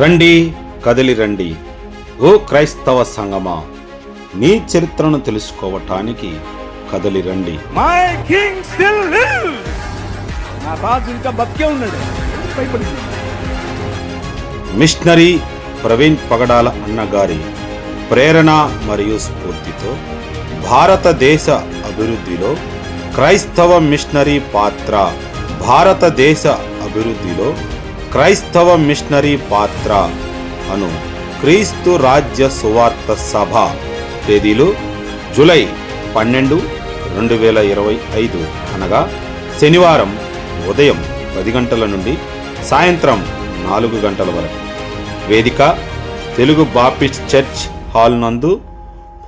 రండి, కదిలి రండి, ఓ క్రైస్తవ సంగమా, నీ చరిత్రను తెలుసుకోవటానికి కదిలి రండి. My king still lives. నా రాజు ఇంకా బతికే ఉన్నాడు. భయపడింది. మిషనరీ ప్రవీణ్ పగడాల అన్నగారి ప్రేరణ మరియు స్ఫూర్తితో భారతదేశ అభివృద్ధిలో క్రైస్తవ మిషనరీ పాత్ర, భారతదేశ అభివృద్ధిలో క్రైస్తవ మిషనరీ పాత్ర అను క్రీస్తు రాజ్య సువార్త సభ తేదీలు జూలై 12, 2025 అనగా శనివారం ఉదయం 10 గంటల నుండి సాయంత్రం 4 గంటల వరకు. వేదిక తెలుగు బాప్టిస్ట్ చర్చ్ హాల్ నందు,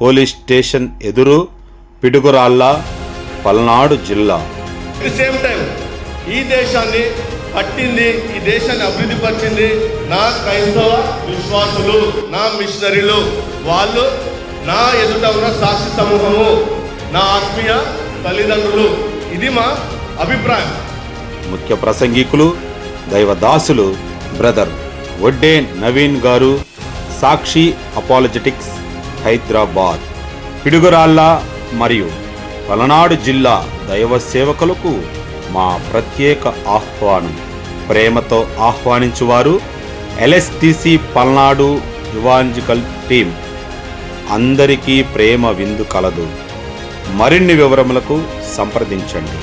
పోలీస్ స్టేషన్ ఎదురు, పిడుగురాళ్ళ, పల్నాడు జిల్లా. సేమ్ టైం ఈ దేశాన్ని కట్టింది, ఈ దేశాన్ని అభివృద్ధి పరిచింది నా క్రైస్తవ విశ్వాసులు, నా మిషనరీలు. వాళ్ళు నా ఎదుట ఉన్న సాక్షి సమూహము, నా ఆత్మీయ తల్లిదండ్రులు. ఇది మా అభిప్రాయం. ముఖ్య ప్రసంగికులు దైవదాసులు బ్రదర్ వడ్డే నవీన్ గారు, సాక్షి అపాలజెటిక్స్ హైదరాబాద్. పిడుగురాళ్ళ మరియు పలనాడు జిల్లా దైవ సేవకులకు మా ప్రత్యేక ఆహ్వానం. ప్రేమతో ఆహ్వానించువారు LSTC పల్నాడు ఇవాంజలికల్ టీం. అందరికీ ప్రేమ విందు కలదు. మరిన్ని వివరములకు సంప్రదించండి.